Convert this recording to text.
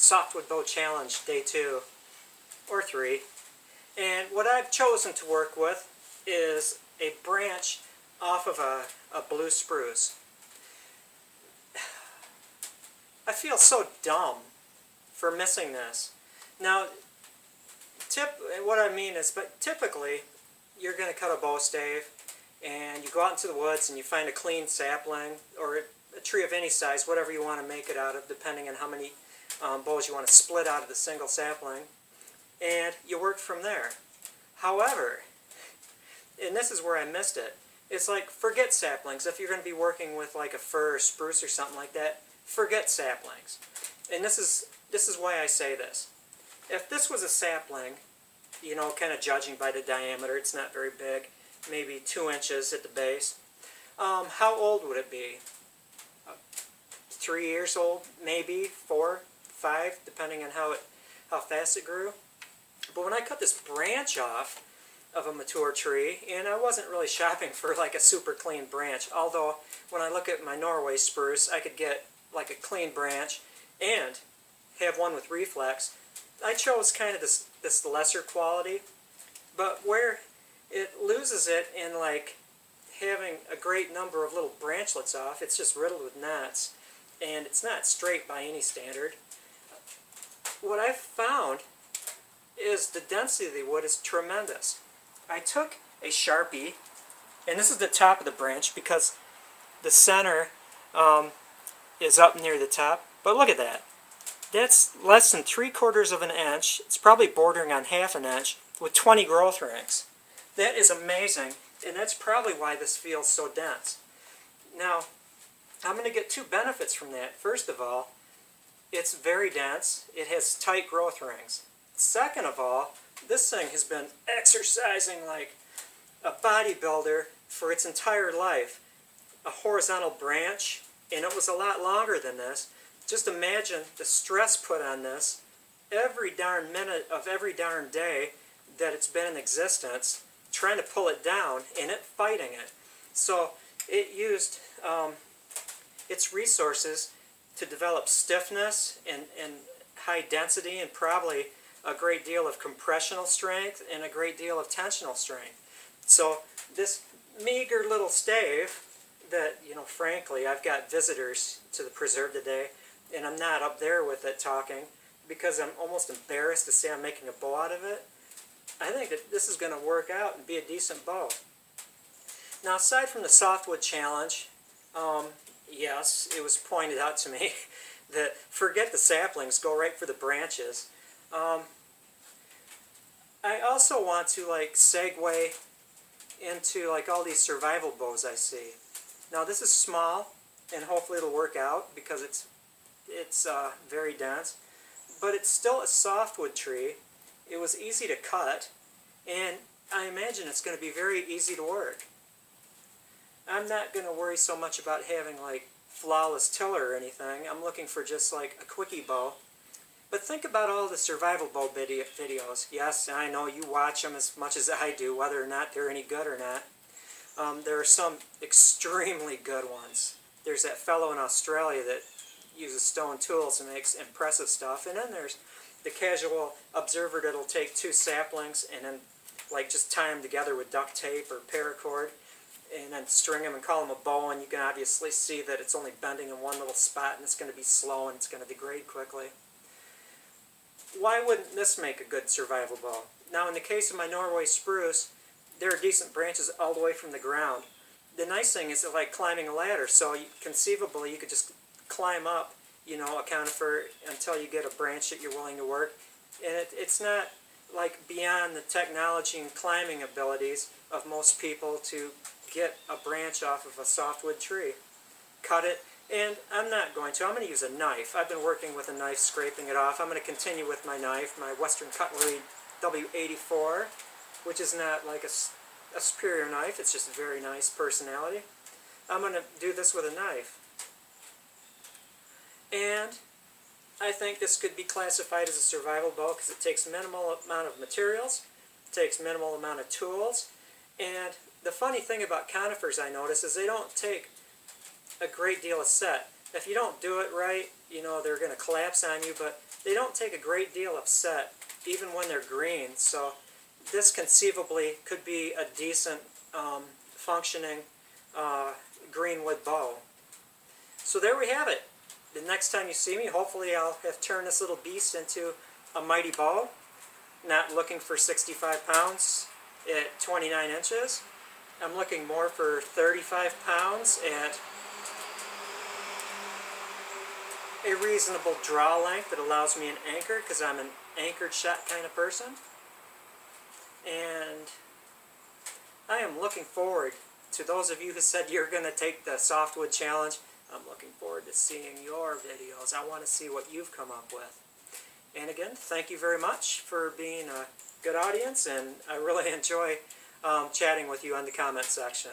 Softwood Bow Challenge Day 2 or 3. And what I've chosen to work with is a branch off of a blue spruce. I feel so dumb for missing this. Now, what I mean is, but typically, you're going to cut a bow stave, and you go out into the woods and you find a clean sapling, or a tree of any size, whatever you want to make it out of, depending on how many bows you want to split out of the single sapling, and you work from there. However, and this is where I missed it, it's like, forget saplings. If you're going to be working with like a fir or spruce or something like that, forget saplings. And this is why I say this. If this was a sapling, you know, kind of judging by the diameter, it's not very big, maybe 2 inches at the base. How old would it be? 3 years old, maybe 4, 5, depending on how fast it grew. But when I cut this branch off of a mature tree, and I wasn't really shopping for like a super clean branch, although when I look at my Norway spruce, I could get like a clean branch and have one with reflex. I chose kind of this lesser quality, but where it loses it in like having a great number of little branchlets off, it's just riddled with knots, and it's not straight by any standard. What I've found is the density of the wood is tremendous. I took a Sharpie, and this is the top of the branch because the center is up near the top, but look at that. That's less than 3/4 of an inch. It's probably bordering on 1/2 inch with 20 growth rings. That is amazing, and that's probably why this feels so dense. Now, I'm going to get 2 benefits from that. First of all, it's very dense. It has tight growth rings. Second of all, this thing has been exercising like a bodybuilder for its entire life. A horizontal branch, and it was a lot longer than this. Just imagine the stress put on this every darn minute of every darn day that it's been in existence, trying to pull it down and it fighting it. So it used its resources to develop stiffness and high density, and probably a great deal of compressional strength and a great deal of tensional strength. So this meager little stave that, you know, frankly, I've got visitors to the preserve today, and I'm not up there with it talking because I'm almost embarrassed to say I'm making a bow out of it. I think that this is going to work out and be a decent bow. Now, aside from the Softwood Challenge, yes, it was pointed out to me that forget the saplings, go right for the branches. I also want to like segue into like all these survival bows I see. Now this is small, and hopefully it'll work out because it's very dense, but it's still a softwood tree. It was easy to cut, and I imagine it's going to be very easy to work. I'm not going to worry so much about having like flawless tiller or anything. I'm looking for just like a quickie bow. But think about all the survival bow videos. Yes, I know you watch them as much as I do, whether or not they're any good or not. There are some extremely good ones. There's that fellow in Australia that uses stone tools and makes impressive stuff. And then there's the casual observer that'll take 2 saplings and then like just tie them together with duct tape or paracord and then string them and call them a bow, and you can obviously see that it's only bending in one little spot and it's going to be slow and it's going to degrade quickly. Why wouldn't this make a good survival bow? Now in the case of my Norway spruce, there are decent branches all the way from the ground. The nice thing is it's like climbing a ladder, so conceivably you could just climb up, you know, a conifer until you get a branch that you're willing to work. And it's not like beyond the technology and climbing abilities of most people to get a branch off of a softwood tree. Cut it, and I'm not going to. I'm going to use a knife. I've been working with a knife, scraping it off. I'm going to continue with my knife, my Western Cutlery W84, which is not like a superior knife. It's just a very nice personality. I'm going to do this with a knife. And I think this could be classified as a survival bow because it takes minimal amount of materials, it takes minimal amount of tools, and the funny thing about conifers I notice is they don't take a great deal of set. If you don't do it right, you know, they're going to collapse on you, but they don't take a great deal of set, even when they're green. So this conceivably could be a decent functioning greenwood bow. So there we have it. The next time you see me, hopefully I'll have turned this little beast into a mighty bow. Not looking for 65 pounds at 29 inches. I'm looking more for 35 pounds at a reasonable draw length that allows me an anchor, because I'm an anchored shot kind of person. And I am looking forward to those of you who said you're going to take the Softwood Challenge. I'm looking forward to seeing your videos. I want to see what you've come up with. And again, thank you very much for being a good audience, and I really enjoy chatting with you in the comment section.